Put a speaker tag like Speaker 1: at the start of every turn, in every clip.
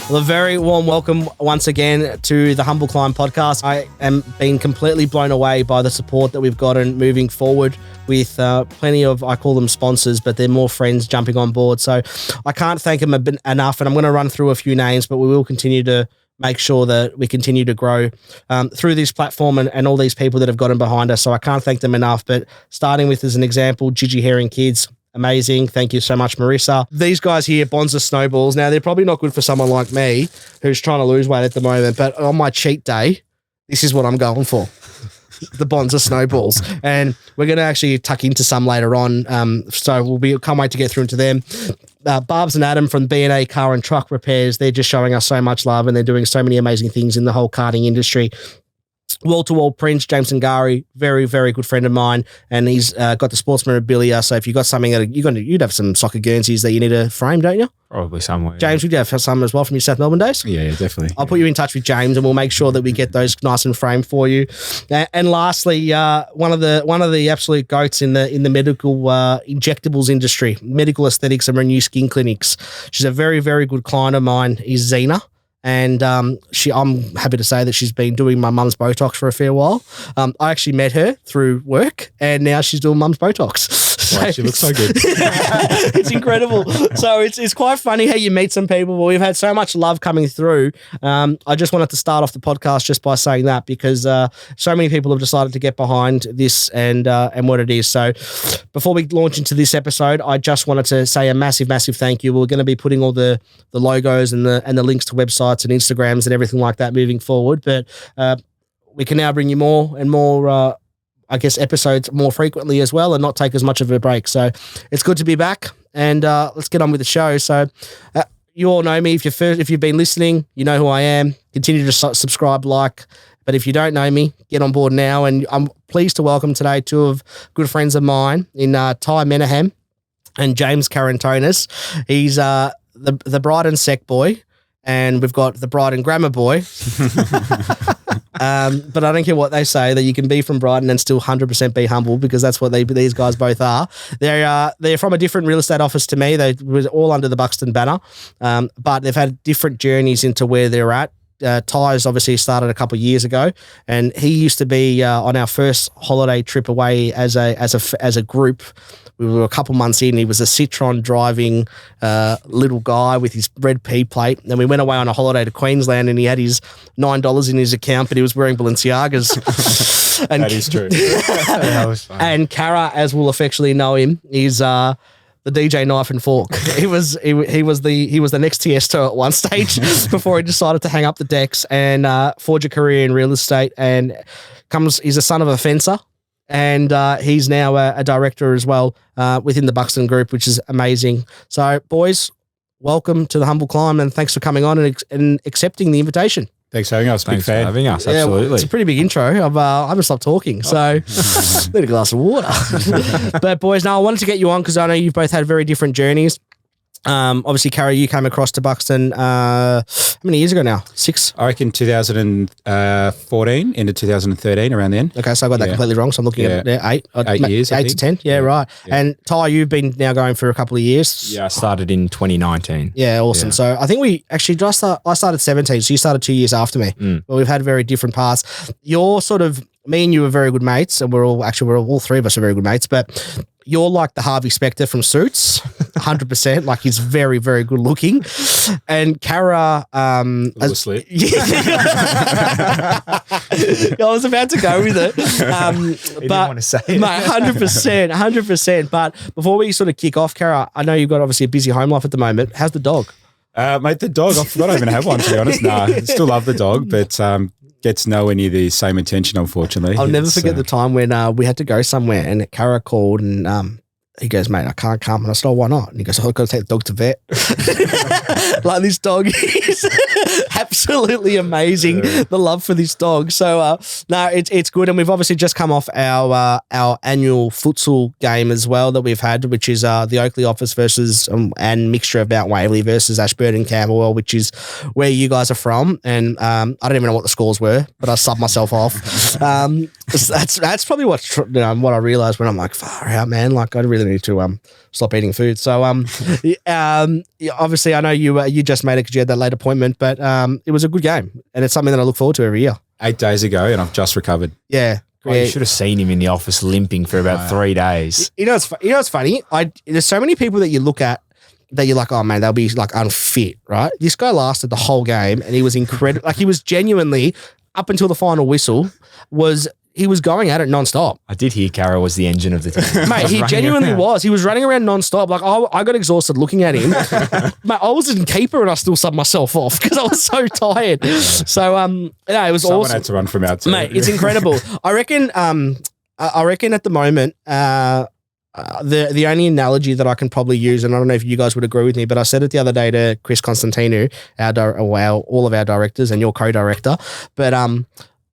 Speaker 1: Well, a very warm welcome once again to the Humble Climb podcast. I am being completely blown away by the support that we've gotten moving forward with plenty of, I call them sponsors, but they're more friends jumping on board. So I can't thank them enough, and I'm going to run through a few names, but we will continue to make sure that we continue to grow through this platform and all these people that have gotten behind us. So I can't thank them enough, but starting with, as an example, Gigi Herring Kids. Amazing. Thank you so much, Marissa. These guys here, Bonza Snowballs. Now, they're probably not good for someone like me who's trying to lose weight at the moment, but on my cheat day, this is what I'm going for. The Bonza Snowballs. And we're going to actually tuck into some later on. So can't wait to get through into them. Barbs and Adam from B&A Car and Truck Repairs. They're just showing us so much love, and they're doing so many amazing things in the whole karting industry. Wall-to-wall prints, James Ngari, very, very good friend of mine, and he's got the sports memorabilia. So if you've got something that you'd have some soccer Guernseys that you need to frame, don't you?
Speaker 2: Probably somewhere.
Speaker 1: James, would you have some as well from your South Melbourne days?
Speaker 2: Yeah, definitely.
Speaker 1: I'll put you in touch with James, and we'll make sure that we get those nice and framed for you. And lastly, one of the absolute goats in the medical injectables industry, medical aesthetics and Renew Skin Clinics. She's a very, very good client of mine, is Zena. And I'm happy to say that she's been doing my mum's Botox for a fair while. I actually met her through work, and now she's doing mum's Botox.
Speaker 2: Wow, she looks so good.
Speaker 1: It's incredible. So it's quite funny how you meet some people. Well, we've had so much love coming through. I just wanted to start off the podcast just by saying that, because so many people have decided to get behind this and what it is. So before we launch into this episode, I just wanted to say a massive, massive thank you. We're going to be putting all the logos and the links to websites and Instagrams and everything like that moving forward. But we can now bring you more and more episodes more frequently as well, and not take as much of a break. So it's good to be back, and let's get on with the show. So you all know me. If you've been listening, you know who I am. Continue to subscribe, like. But if you don't know me, get on board now. And I'm pleased to welcome today two of good friends of mine in Ty Menahem and James Karantonis. He's the bride and sec boy, and we've got the bride and grammar boy. But I don't care what they say, that you can be from Brighton and still 100% be humble, because that's what these guys both are. They're from a different real estate office to me. They were all under the Buxton banner, but they've had different journeys into where they're at. Ty's obviously started a couple of years ago, and he used to be on our first holiday trip away as a group. We were a couple months in. He was a Citroen driving little guy with his red P plate. And we went away on a holiday to Queensland, and he had his $9 in his account, but he was wearing Balenciagas. And
Speaker 2: that is true. That was fun.
Speaker 1: And Kara, as we'll affectionately know him, is the DJ Knife and Fork. He was the next Tiesto at one stage before he decided to hang up the decks and forge a career in real estate. And he's a son of a fencer. And he's now a director as well within the Buxton Group, which is amazing. So, boys, welcome to the Humble Climb, and thanks for coming on and accepting the invitation.
Speaker 2: Thanks for having us.
Speaker 3: Thanks for having us. Absolutely.
Speaker 1: Yeah, it's a pretty big intro. I haven't stopped talking, so need a glass of water. But, boys, now I wanted to get you on because I know you've both had very different journeys. Obviously, Carrie, you came across to Buxton how many years ago now? 6?
Speaker 2: I reckon 2014 into 2013, around then.
Speaker 1: Okay, so I got that completely wrong. So I'm looking at 8
Speaker 2: years,
Speaker 1: 8 to 10. Yeah, right. Yeah. And Ty, you've been now going for a couple of years.
Speaker 3: Yeah, I started in 2019.
Speaker 1: Yeah, awesome. Yeah. So I think we actually I started 17, so you started 2 years after me. But we've had very different paths. You're sort of, me and you are very good mates, and we're all three of us are very good mates, but you're like the Harvey Specter from Suits, 100%. Like, he's very, very good looking. And Kara,
Speaker 2: I was
Speaker 1: about to go with it.
Speaker 3: But didn't want to say it.
Speaker 1: Mate, 100%. But before we sort of kick off, Kara, I know you've got obviously a busy home life at the moment. How's the dog?
Speaker 2: Mate, the dog, I forgot I even have one, to be honest. Nah, I still love the dog, but gets nowhere near the same attention, unfortunately.
Speaker 1: I'll never forget the time when we had to go somewhere, and Kara called, and he goes, "Mate, I can't come." And I said, "Oh, why not?" And he goes, "Oh, I've got to take the dog to vet." Like, this dog is Absolutely amazing, the love for this dog. So no, it's good, and we've obviously just come off our annual futsal game as well that we've had, which is the Oakley office versus and mixture of Mount Waverley versus Ashburton Camberwell, which is where you guys are from. And I don't even know what the scores were, but I subbed myself off. That's probably what I realized when I'm like, far out, man. Like I really need to stop eating food. So obviously I know you just made it because you had that late appointment, but it was a good game, and it's something that I look forward to every year.
Speaker 2: 8 days ago, and I've just recovered.
Speaker 1: Yeah.
Speaker 3: Oh, you should have seen him in the office limping for about 3 days.
Speaker 1: You know what's funny? There's so many people that you look at that you're like, oh man, they'll be like unfit, right? This guy lasted the whole game, and he was incredible. Like he was genuinely up until the final whistle he was going at it nonstop.
Speaker 3: I did hear Cara was the engine of the team.
Speaker 1: Mate, he genuinely was. He was running around nonstop. Like, I got exhausted looking at him. Mate, I was in keeper and I still subbed myself off because I was so tired. So, it was
Speaker 2: Someone
Speaker 1: awesome.
Speaker 2: had to run from out too.
Speaker 1: Mate, it's incredible. I reckon at the moment, the only analogy that I can probably use, and I don't know if you guys would agree with me, but I said it the other day to Chris Constantino, all of our directors and your co-director, but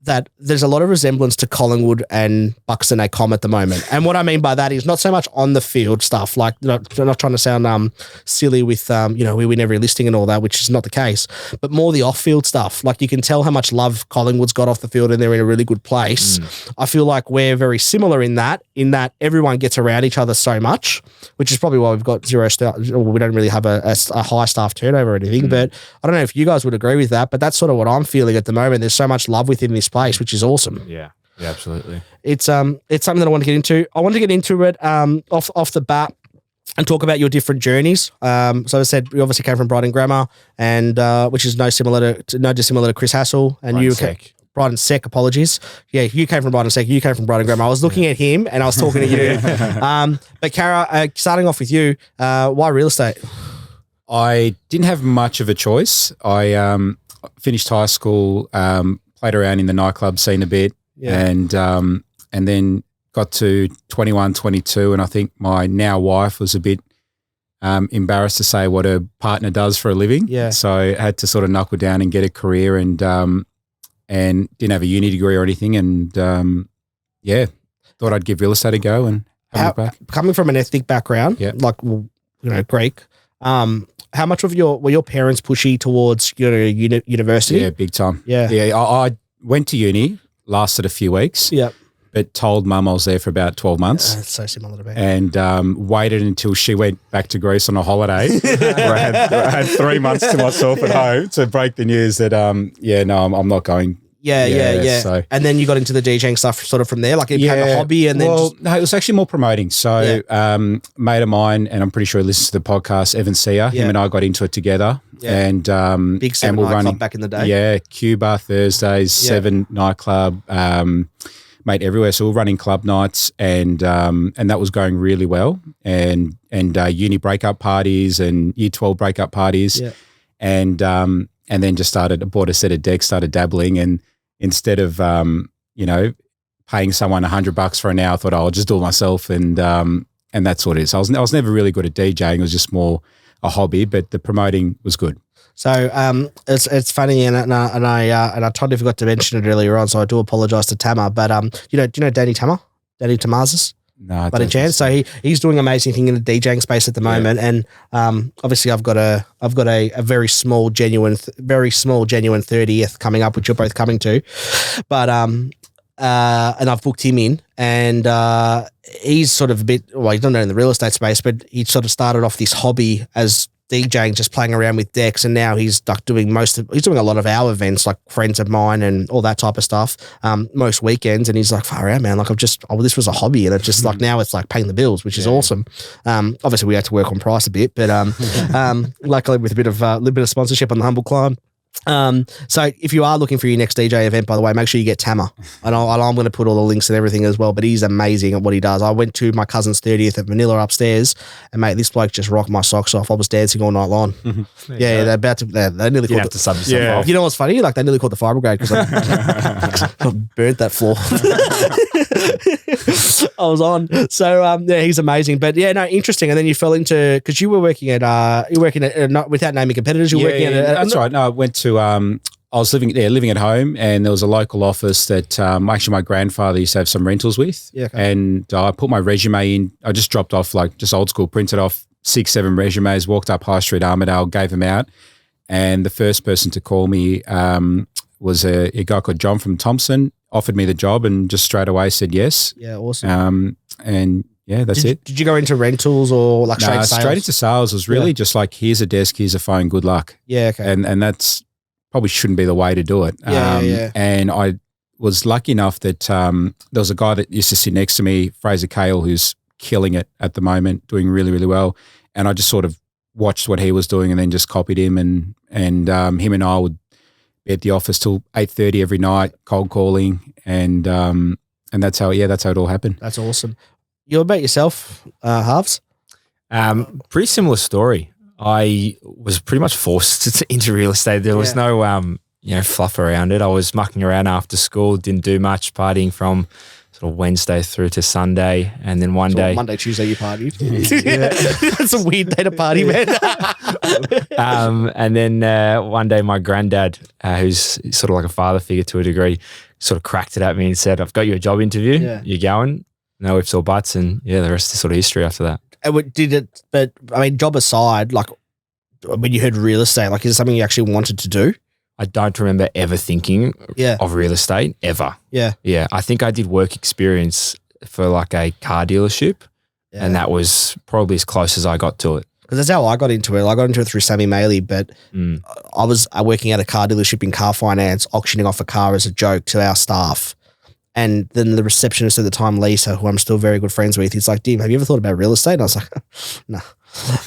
Speaker 1: that there's a lot of resemblance to Collingwood and Buxton ACOM at the moment. And what I mean by that is not so much on the field stuff, like I'm not trying to sound silly with, we win every listing and all that, which is not the case, but more the off-field stuff. Like you can tell how much love Collingwood's got off the field and they're in a really good place. I feel like we're very similar in that everyone gets around each other so much, which is probably why we've got zero staff. We don't really have a high staff turnover or anything, but I don't know if you guys would agree with that, but that's sort of what I'm feeling at the moment. There's so much love within this place, which is awesome.
Speaker 3: Yeah, absolutely.
Speaker 1: It's something that I want to get into. I want to get into it off the bat and talk about your different journeys. So as I said, you obviously came from Brighton Grammar, and which is no dissimilar to Chris Hassel, and Brighton Sec, apologies. Yeah, you came from Brighton Sec, you came from Brighton Grammar. I was looking at him and I was talking to you. But Cara, starting off with you, why real estate?
Speaker 2: I didn't have much of a choice. I finished high school, played around in the nightclub scene a bit, and then got to 21, 22, and I think my now wife was a bit embarrassed to say what her partner does for a living. Yeah. So I had to sort of knuckle down and get a career, and didn't have a uni degree or anything, and thought I'd give real estate a go and have a look back.
Speaker 1: Coming from an ethnic background, like Greek, how much were your parents pushy towards university?
Speaker 2: Yeah, big time.
Speaker 1: Yeah.
Speaker 2: I went to uni, lasted a few weeks.
Speaker 1: Yeah.
Speaker 2: But told mum I was there for about 12 months.
Speaker 1: It's so similar to me.
Speaker 2: And waited until she went back to Greece on a holiday where I had 3 months to myself at home to break the news that, I'm not going.
Speaker 1: Yeah.
Speaker 2: So.
Speaker 1: And then you got into the DJing stuff sort of from there, like it became a hobby and then
Speaker 2: no, it was actually more promoting. So mate of mine, and I'm pretty sure he listens to the podcast, Evan Sear, him and I got into it together. Yeah. And
Speaker 1: Big 7 nightclub back in the day.
Speaker 2: Yeah, Cuba, Thursdays, 7 nightclub, mate, everywhere. So we're running club nights, and that was going really well. And uni breakup parties and year 12 breakup parties. Yeah. And then just bought a set of decks, started dabbling, and instead of paying someone $100 for an hour, I thought, I'll just do it myself, and that's what it is. I was never really good at DJing. It was just more a hobby, but the promoting was good.
Speaker 1: So it's funny, and I totally forgot to mention it earlier on, so I do apologise to Tamar. But do you know Danny Tamar? Danny Tamazis?
Speaker 2: No,
Speaker 1: but a chance. So he's doing amazing thing in the DJing space at the moment, and obviously I've got a very small genuine 30th coming up, which you're both coming to, but and I've booked him in, and he's sort of a bit, well, he's not in the real estate space, but he sort of started off this hobby as DJing, just playing around with decks, and now he's like doing he's doing a lot of our events, like friends of mine and all that type of stuff, most weekends, and he's like, far out, man, like this was a hobby, and it's just like now it's like paying the bills, which is awesome. Obviously we had to work on price a bit, but luckily with a bit of sponsorship on the Humble Climb. So if you are looking for your next DJ event, by the way, make sure you get Tamar, and I'm going to put all the links and everything as well, but he's amazing at what he does. I went to my cousin's 30th at Manila upstairs, and mate, this bloke just rocked my socks off. I was dancing all night long. They're about to, they nearly called
Speaker 3: to sub yourself off.
Speaker 1: You know what's funny? Like they nearly called the fire brigade because I burnt that floor. I was on. So yeah, he's amazing. But yeah, no, interesting. And then you fell into because you were working at not without naming competitors. You were working at
Speaker 2: that's right. No, I went to I was living at home, and there was a local office that actually my grandfather used to have some rentals with.
Speaker 1: Yeah, okay.
Speaker 2: And I put my resume in. I just dropped off just old school, printed off 6-7 resumes, walked up High Street Armidale, gave them out, and the first person to call me was a guy called John from Thompson. Offered me the job and just straight away said yes.
Speaker 1: Yeah, awesome.
Speaker 2: And yeah, that's it.
Speaker 1: Did you go into rentals or like straight sales?
Speaker 2: Straight into sales. It was really just like, here's a desk, here's a phone, good luck.
Speaker 1: Yeah, okay.
Speaker 2: And that's probably shouldn't be the way to do it.
Speaker 1: Yeah.
Speaker 2: And I was lucky enough that there was a guy that used to sit next to me, Fraser Cale, who's killing it at the moment, doing really, really well. And I just sort of watched what he was doing and then just copied him. And him and I would be at the office till 8:30 every night, cold calling. And that's how it all happened.
Speaker 1: That's awesome. You about yourself, Halves?
Speaker 3: Pretty similar story. I was pretty much forced into real estate. There was no, fluff around it. I was mucking around after school, didn't do much, partying from sort of Wednesday through to Sunday. And then one day...
Speaker 1: Monday, Tuesday you partied. That's a weird day to party, man.
Speaker 3: And then one day my granddad, who's sort of like a father figure to a degree, sort of cracked it at me and said, I've got you a job interview. Yeah. You're going. No ifs or buts. And yeah, the rest is sort of history after that.
Speaker 1: But I mean, job aside, like when you heard real estate, like is it something you actually wanted to do?
Speaker 3: I don't remember ever thinking of real estate ever.
Speaker 1: Yeah.
Speaker 3: Yeah. I think I did work experience for like a car dealership and that was probably as close as I got to it.
Speaker 1: Because that's how I got into it. I got into it through Sammy Maley, but I was working at a car dealership in car finance, auctioning off a car as a joke to our staff. And then the receptionist at the time, Lisa, who I'm still very good friends with, he's like, Dim, have you ever thought about real estate? And I was like, no.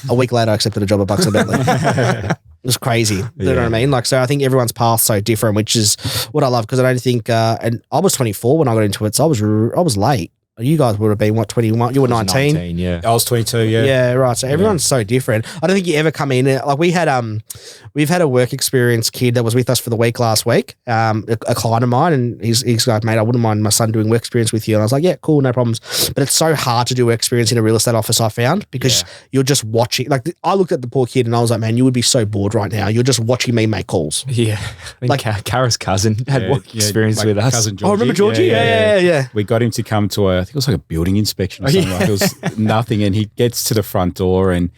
Speaker 1: A week later, I accepted a job at Bucks and Bentley. It was crazy. You know what I mean? Like, so I think everyone's path's so different, which is what I love because I don't think, and I was 24 when I got into it, so I was late. You guys would have been, 21? You were 19?
Speaker 3: 19, yeah.
Speaker 2: I was 22, yeah.
Speaker 1: Yeah, right. So everyone's so different. I don't think you ever come in, like we've had a work experience kid that was with us for the week last week, a client of mine, and he's like, mate, I wouldn't mind my son doing work experience with you. And I was like, yeah, cool, no problems. But it's so hard to do work experience in a real estate office, I found, because you're just watching. Like I looked at the poor kid and I was like, man, you would be so bored right now. You're just watching me make calls.
Speaker 3: Yeah. I mean, like Kara's cousin had work experience with us.
Speaker 2: Cousin Georgie.
Speaker 1: Oh, remember Georgie? Yeah.
Speaker 2: We got him to come to I think it was like a building inspection or something. Like it was nothing. And he gets to the front door and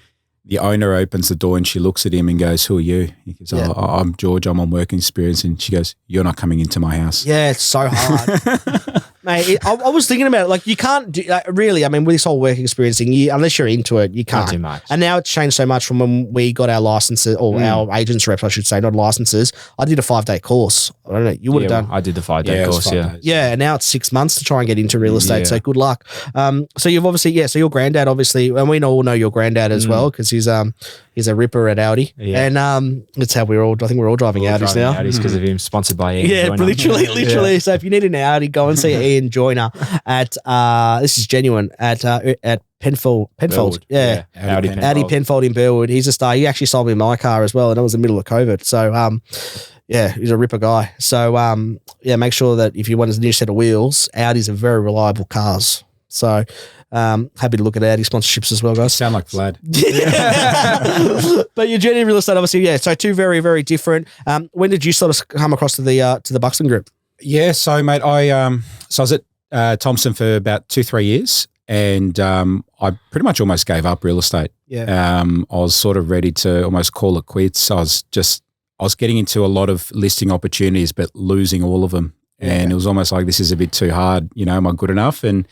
Speaker 2: the owner opens the door and she looks at him and goes, who are you? He goes, I'm George. I'm on working experience. And she goes, you're not coming into my house.
Speaker 1: Yeah, it's so hard. Mate, I was thinking about it. Like, you can't do, really, I mean, with this whole work experience thing, unless you're into it, you can't.
Speaker 3: Not too much.
Speaker 1: And now it's changed so much from when we got our licenses, or our agents reps, I should say, not licenses. I did a 5-day course. I don't know. You would have done.
Speaker 3: I did the 5-day course, yeah.
Speaker 1: Yeah, and now it's 6 months to try and get into real estate. So good luck. So you've obviously, so your granddad, obviously, and we all know your granddad as well, because he's a ripper at Audi. Yeah. And that's how I think we're all driving Audis now.
Speaker 3: Audis because of him, sponsored by Ian.
Speaker 1: Yeah,
Speaker 3: Joyner.
Speaker 1: literally. So if you need an Audi, go and see Ian Joyner at this is genuine at Penfold. Yeah. Audi Penfold in Burwood. He's a star. He actually sold me my car as well, and that was in the middle of COVID. So he's a ripper guy. So make sure that if you want a new set of wheels, Audis are very reliable cars. So happy to look at Audi sponsorships as well, guys.
Speaker 2: Sound like Vlad.
Speaker 1: But your journey in real estate, obviously, so two very, very different. When did you sort of come across to the Buxton Group?
Speaker 2: Yeah, so mate, I was at Thompson for about 2-3 years, and I pretty much almost gave up real estate.
Speaker 1: Yeah.
Speaker 2: I was sort of ready to almost call it quits. I was getting into a lot of listing opportunities, but losing all of them, and it was almost like, this is a bit too hard. You know, am I good enough? And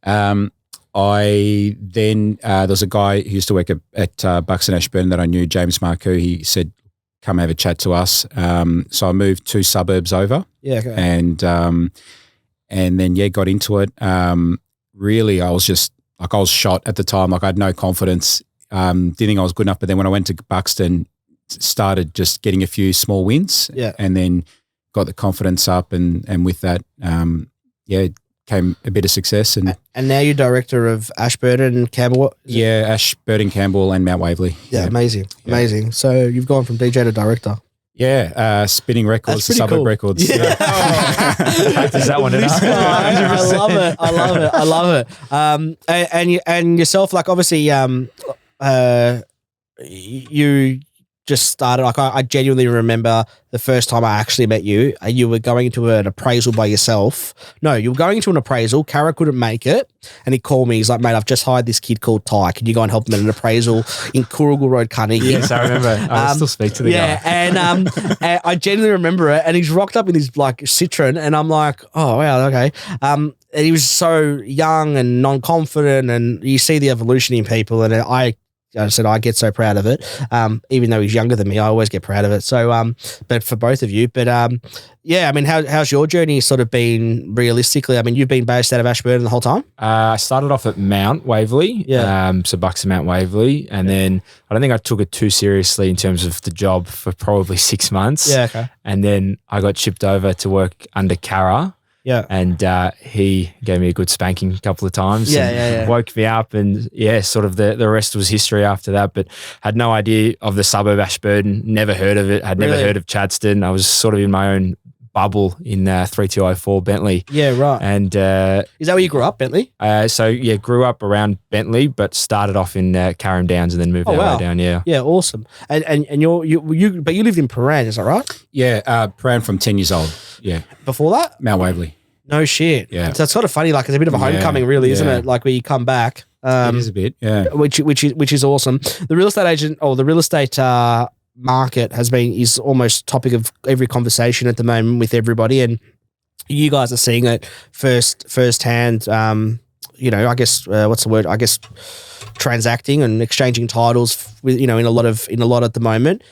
Speaker 2: I then there was a guy who used to work at Buxton Ashburn that I knew, James Marcoux. He said, come have a chat to us. So I moved 2 suburbs over.
Speaker 1: Yeah. Okay.
Speaker 2: And then got into it. Really, I was just like, I was shot at the time. Like, I had no confidence. Didn't think I was good enough. But then when I went to Buxton, started just getting a few small wins. Yeah. And then got the confidence up, and with that, came a bit of success. And
Speaker 1: now you're director of Ashburton and Campbell.
Speaker 2: Ashburton, Campbell, and Mount Waverley.
Speaker 1: Yeah, amazing. So you've gone from DJ to director.
Speaker 2: Yeah, spinning records, the suburb
Speaker 1: cool.
Speaker 2: records. Yeah.
Speaker 3: Practice that one.
Speaker 1: I love it. And yourself, like obviously, you just started. Like I genuinely remember the first time I actually met you. You were going into an appraisal by yourself. No, you were going into an appraisal. Kara couldn't make it, and he called me. He's like, "Mate, I've just hired this kid called Ty. Can you go and help him at an appraisal in Cooragul Road, Carnegie?"
Speaker 3: Yes, I remember. I still speak to the guy.
Speaker 1: And I genuinely remember it. And he's rocked up in his like Citroen, and I'm like, "Oh wow, okay." And he was so young and non-confident, and you see the evolution in people, and I said, I get so proud of it. Even though he's younger than me, I always get proud of it. So, but for both of you, yeah, I mean, how's your journey sort of been realistically? I mean, you've been based out of Ashburton the whole time?
Speaker 3: I started off at Mount Waverley, so Bucks and Mount Waverley, and then I don't think I took it too seriously in terms of the job for probably 6 months.
Speaker 1: Yeah, okay.
Speaker 3: And then I got shipped over to work under Kara.
Speaker 1: Yeah.
Speaker 3: And he gave me a good spanking a couple of times.
Speaker 1: Yeah.
Speaker 3: Woke me up, and sort of the rest was history after that. But had no idea of the suburb Ashburton, never heard of it, had never heard of Chadstone. I was sort of in my own bubble in 3204 Bentley.
Speaker 1: Yeah, right.
Speaker 3: And
Speaker 1: is that where you grew up, Bentley?
Speaker 3: Grew up around Bentley, but started off in Carrum Downs and then moved way down. Yeah.
Speaker 1: Yeah, awesome. And you but you lived in Paran, is that right?
Speaker 2: Yeah, Paran from 10 years old. Yeah.
Speaker 1: Before that?
Speaker 2: Mount Waverley.
Speaker 1: No shit.
Speaker 2: Yeah.
Speaker 1: So it's sort of funny, like it's a bit of a homecoming, really, isn't it? Like where you come back.
Speaker 2: It is a bit, yeah.
Speaker 1: Which is awesome. The real estate agent or the real estate market is almost topic of every conversation at the moment with everybody, and you guys are seeing it firsthand. I guess what's the word? I guess transacting and exchanging titles with in a lot at the moment.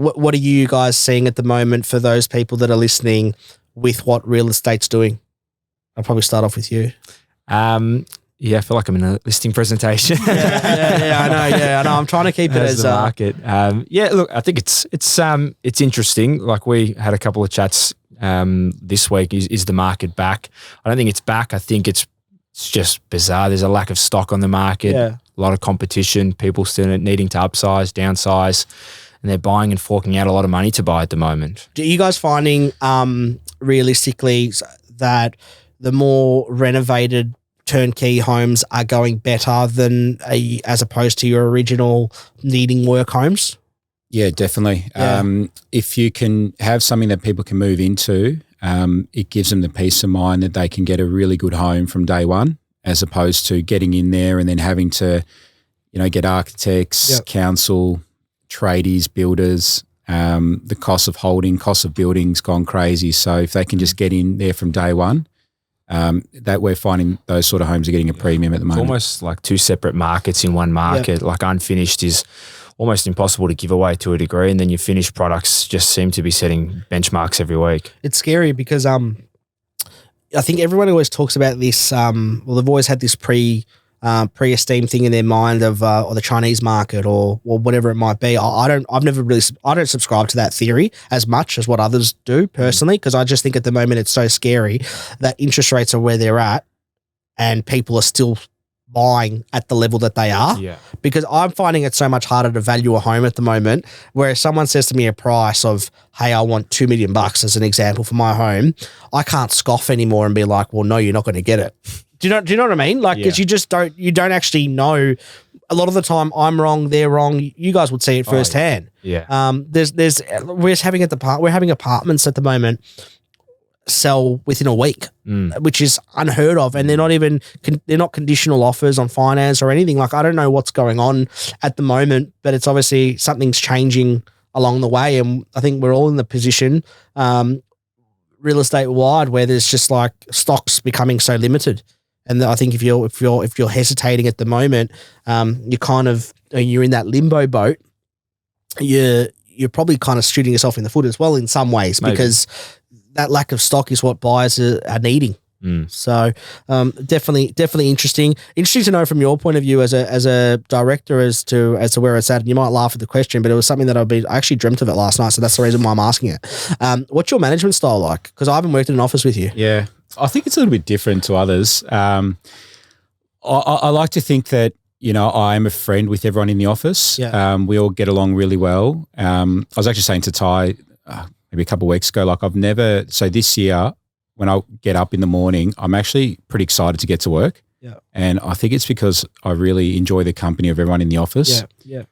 Speaker 1: What are you guys seeing at the moment for those people that are listening with what real estate's doing? I'll probably start off with you.
Speaker 3: I feel like I'm in a listing presentation.
Speaker 1: I know. I'm trying to keep it as
Speaker 3: the market. Look, I think it's interesting. Like we had a couple of chats this week. Is the market back? I don't think it's back. I think it's just bizarre. There's a lack of stock on the market.
Speaker 1: Yeah.
Speaker 3: A lot of competition. People still needing to upsize, downsize, and they're buying and forking out a lot of money to buy at the moment.
Speaker 1: Do you guys finding realistically that the more renovated turnkey homes are going better than as opposed to your original needing work homes?
Speaker 2: Yeah, definitely.
Speaker 1: Yeah.
Speaker 2: If you can have something that people can move into, it gives them the peace of mind that they can get a really good home from day one, as opposed to getting in there and then having to, get architects, council, tradies, builders. The cost of building's gone crazy. So if they can just get in there from day one, that we're finding those sort of homes are getting a premium at the moment.
Speaker 3: It's almost like two separate markets in one market. Yep. Like unfinished is almost impossible to give away to a degree, and then your finished products just seem to be setting benchmarks every week.
Speaker 1: It's scary because I think everyone always talks about this. They've always had this pre-esteem thing in their mind of or the Chinese market or whatever it might be. I don't subscribe to that theory as much as what others do personally, because I just think at the moment it's so scary that interest rates are where they're at and people are still buying at the level that they are.
Speaker 3: Yeah.
Speaker 1: Because I'm finding it so much harder to value a home at the moment, where if someone says to me a price of, hey, I want $2 million as an example for my home, I can't scoff anymore and be like, well, no, you're not going to get it. Do you know what I mean? Like, because you don't actually know. A lot of the time I'm wrong, they're wrong. You guys would see it firsthand.
Speaker 3: Yeah.
Speaker 1: We're having apartments at the moment sell within a week, which is unheard of. And they're not conditional offers on finance or anything. Like, I don't know what's going on at the moment, but it's obviously something's changing along the way. And I think we're all in the position, real estate wide, where there's just like stocks becoming so limited. And I think if you're hesitating at the moment, you're in that limbo boat. You're probably kind of shooting yourself in the foot as well in some ways. Maybe. Because that lack of stock is what buyers are needing. So definitely interesting. Interesting to know from your point of view as a director as to where it's at. And you might laugh at the question, but it was something that I actually dreamt of it last night, so that's the reason why I'm asking it. What's your management style like? Because I haven't worked in an office with you.
Speaker 2: Yeah, I think it's a little bit different to others. I like to think that I'm a friend with everyone in the office.
Speaker 1: Yeah.
Speaker 2: We all get along really well. I was actually saying to Ty maybe a couple of weeks ago, like so this year when I get up in the morning, I'm actually pretty excited to get to work.
Speaker 1: Yeah.
Speaker 2: And I think it's because I really enjoy the company of everyone in the office.
Speaker 1: Yeah.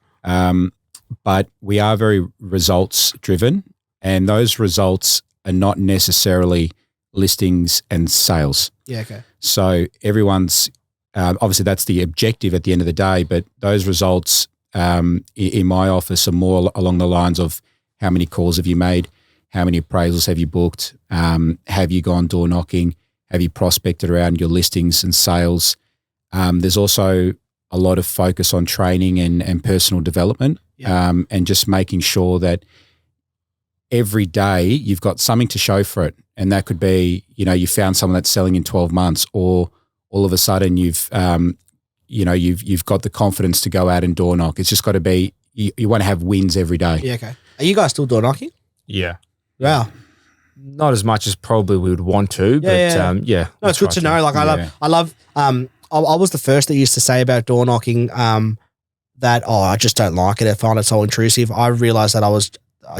Speaker 2: But we are very results driven, and those results are not necessarily listings and sales.
Speaker 1: Yeah. Okay.
Speaker 2: So everyone's obviously that's the objective at the end of the day, but those results in my office are more along the lines of how many calls have you made, how many appraisals have you booked, have you gone door knocking, have you prospected around your listings and sales. There's also a lot of focus on training and personal development, and just making sure that every day you've got something to show for it. And that could be, you found someone that's selling in 12 months, or all of a sudden you've got the confidence to go out and door knock. It's just got to be, you want to have wins every day.
Speaker 1: Yeah. Okay. Are you guys still door knocking?
Speaker 3: Yeah.
Speaker 1: Wow.
Speaker 3: Not as much as probably we would want to, but yeah.
Speaker 1: No, it's good to know. Like I love, I was the first that used to say about door knocking, that, I just don't like it. I find it so intrusive. I realized that I was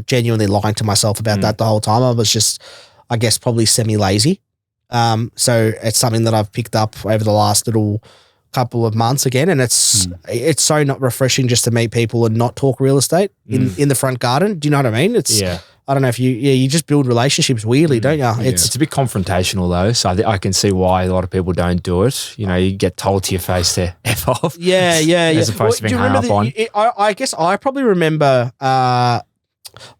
Speaker 1: genuinely lying to myself about that the whole time. I was just, I guess, probably semi-lazy. So it's something that I've picked up over the last little couple of months again, and it's so not refreshing just to meet people and not talk real estate in the front garden. Do you know what I mean? It's I don't know if you just build relationships weirdly, don't you?
Speaker 3: Yeah. It's a bit confrontational though, so I can see why a lot of people don't do it. You get told to your face to F off.
Speaker 1: Yeah.
Speaker 3: As opposed to being hung up on.
Speaker 1: I guess I probably remember. I've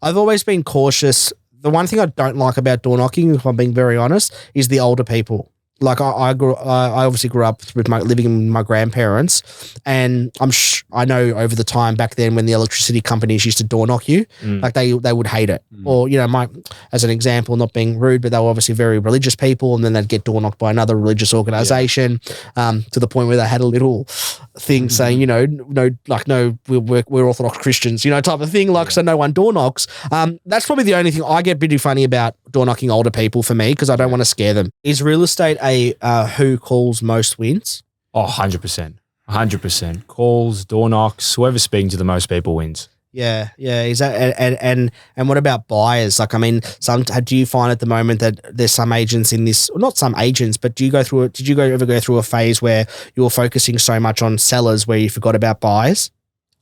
Speaker 1: always been cautious. The one thing I don't like about door knocking, if I'm being very honest, is the older people. Like I obviously grew up with living with my grandparents, and I know over the time back then when the electricity companies used to door knock you, like they would hate it. Or as an example, not being rude, but they were obviously very religious people, and then they'd get door knocked by another religious organization, to the point where they had a little thing saying, we're Orthodox Christians, type of thing. Like so, no one door knocks. That's probably the only thing I get pretty funny about door knocking older people for me, because I don't want to scare them. Is real estate who calls most wins?
Speaker 3: Oh, 100%. 100%. Calls, door knocks, whoever's speaking to the most people wins.
Speaker 1: Yeah. Is that and what about buyers? Like, I mean, do you find at the moment that there's some agents in this, not some agents, but did you ever go through a phase where you were focusing so much on sellers where you forgot about buyers?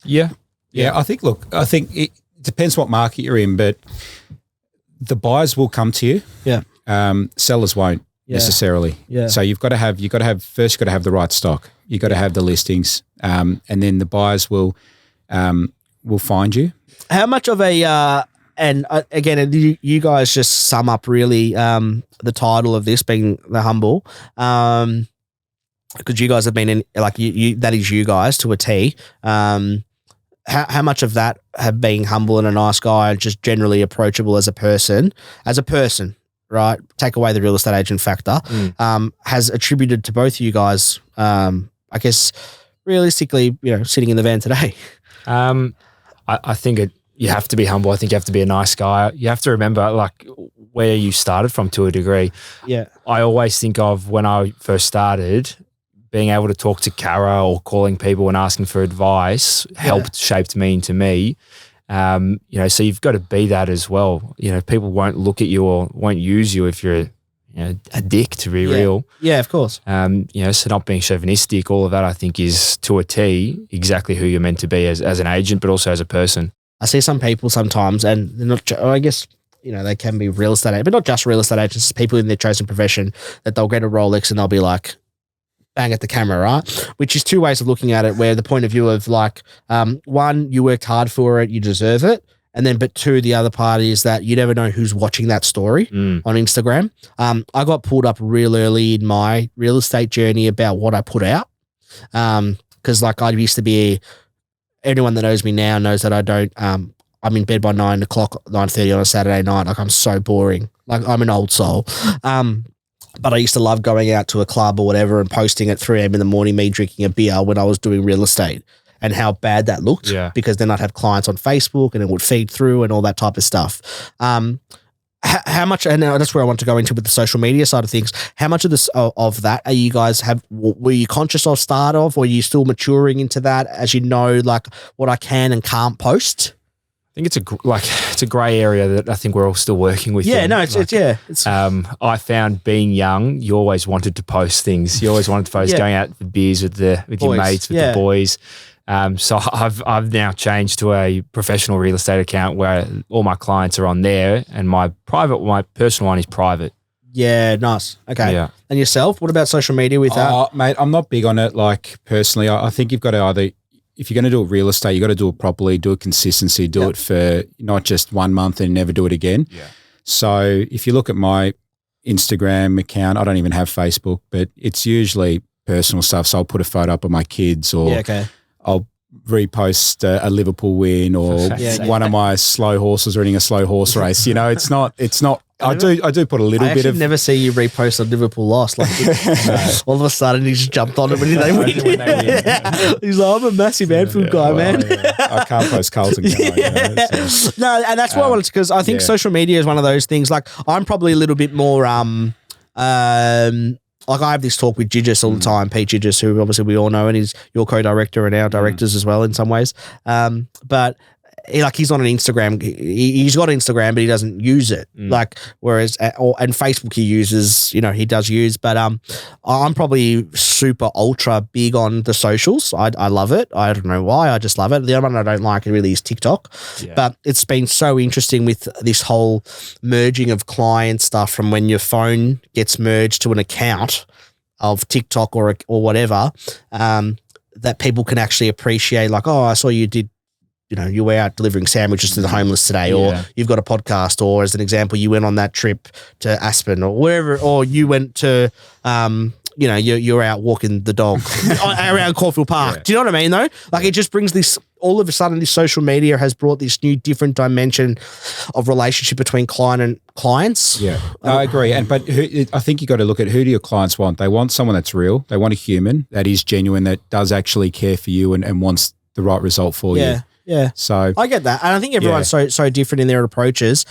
Speaker 2: Yeah. I think it depends what market you're in, but the buyers will come to you.
Speaker 1: Yeah.
Speaker 2: Sellers won't. Necessarily.
Speaker 1: Yeah.
Speaker 2: So you've got to have the right stock. You've got to have the listings. And then the buyers will find you.
Speaker 1: How much of again, you guys just sum up really the title of this being The Humble, because you guys have been in, like you that is you guys to a T. How much of that have been humble and a nice guy and just generally approachable as a person, right? Take away the real estate agent factor, has attributed to both of you guys, I guess, realistically, sitting in the van today.
Speaker 3: I think you have to be humble. I think you have to be a nice guy. You have to remember, like, where you started from to a degree.
Speaker 1: Yeah.
Speaker 3: I always think of when I first started, being able to talk to Kara or calling people and asking for advice shaped me into me. So you've got to be that as well. People won't look at you or won't use you if you're a dick, to be real.
Speaker 1: Yeah, of course.
Speaker 3: So not being chauvinistic, all of that I think is to a T exactly who you're meant to be as an agent, but also as a person.
Speaker 1: I see some people sometimes, and they're not, I guess, they can be real estate agents, but not just real estate agents, people in their chosen profession, that they'll get a Rolex and they'll be like, bang at the camera, right? Which is two ways of looking at it, where the point of view of like, one, you worked hard for it, you deserve it. And then, but two, the other part is that you never know who's watching that story on Instagram. I got pulled up real early in my real estate journey about what I put out. Cause like I used to be, anyone that knows me now knows that I don't, I'm in bed by 9:30 on a Saturday night. Like I'm so boring. Like I'm an old soul. But I used to love going out to a club or whatever and posting at 3 a.m. in the morning, me drinking a beer when I was doing real estate, and how bad that looked, because then I'd have clients on Facebook and it would feed through and all that type of stuff. How much, and that's where I want to go into with the social media side of things. How much of this of that are you guys were you conscious of start of, or are you still maturing into that as you know, like what I can and can't post?
Speaker 3: I think it's a grey area that I think we're all still working with.
Speaker 1: Yeah, no, it's
Speaker 3: I found being young, you always wanted to post things. You always wanted to post going out for beers with your mates, with the boys. So I've now changed to a professional real estate account where all my clients are on there, and my personal one is private.
Speaker 1: Yeah, nice. Okay.
Speaker 3: Yeah.
Speaker 1: And yourself, what about social media with that?
Speaker 2: Mate, I'm not big on it. Like personally, I think you've got to either, if you're going to do real estate, you got to do it properly, do it consistency, do it for not just 1 month and never do it again.
Speaker 3: Yeah.
Speaker 2: So if you look at my Instagram account, I don't even have Facebook, but it's usually personal stuff. So I'll put a photo up of my kids, or I'll repost a Liverpool win, or one of my slow horses running a slow horse race. You know, it's not. I do put a little bit of.
Speaker 1: Never see you repost a Liverpool loss. Like all of a sudden, he just jumped on it when they win. He's like, I'm a massive Anfield guy, man.
Speaker 2: I can't post Carlton. Can I? So.
Speaker 1: No, and that's why I wanted to, because I think social media is one of those things. Like I'm probably a little bit more like I have this talk with Gigis all the time, Pete Gigis, who obviously we all know, and he's your co-director and our directors as well in some ways. But he's on an Instagram. He's got Instagram, but he doesn't use it. Like whereas and Facebook he uses, he does use. But I'm probably super ultra big on the socials. I love it. I don't know why. I just love it. The other one I don't like really is TikTok. Yeah. But it's been so interesting with this whole merging of client stuff from when your phone gets merged to an account of TikTok or whatever, that people can actually appreciate. Like, oh, I saw you did. You were out delivering sandwiches to the homeless today, or you've got a podcast, or as an example, you went on that trip to Aspen or wherever, or you went to, you're out walking the dog around Caulfield Park. Yeah. Do you know what I mean though? Like it just brings this, all of a sudden this social media has brought this new different dimension of relationship between client and clients.
Speaker 2: Yeah, I agree. But I think you got to look at, who do your clients want? They want someone that's real. They want a human that is genuine, that does actually care for you and wants the right result for you.
Speaker 1: Yeah.
Speaker 2: So
Speaker 1: I get that. And I think everyone's so different in their approaches.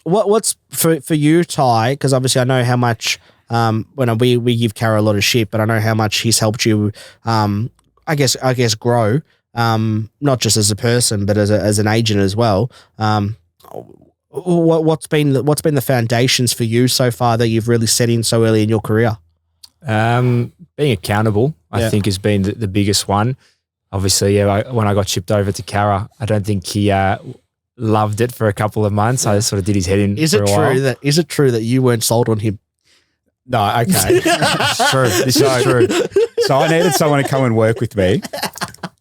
Speaker 1: What's for you, Ty, because obviously I know how much when we give Kara a lot of shit, but I know how much he's helped you I guess grow, not just as a person, but as an agent as well. What's been the foundations for you so far that you've really set in so early in your career?
Speaker 3: Being accountable, I think, has been the biggest one. Obviously, when I got shipped over to Kara, I don't think he loved it for a couple of months. I sort of did his head in for a while.
Speaker 1: Is it true that you weren't sold on him?
Speaker 2: No, okay.
Speaker 3: It's true. This is true.
Speaker 2: So I needed someone to come and work with me,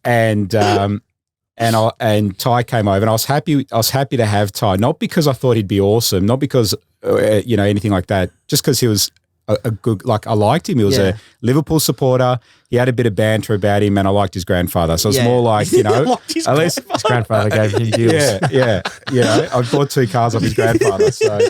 Speaker 2: and Ty came over, and I was happy to have Ty, not because I thought he'd be awesome, not because anything like that, just because he was a good, like I liked him. He was a Liverpool supporter. He had a bit of banter about him, and I liked his grandfather. So it's more like, at least
Speaker 3: his grandfather gave him deals.
Speaker 2: Yeah. I bought 2 cars off his grandfather. So,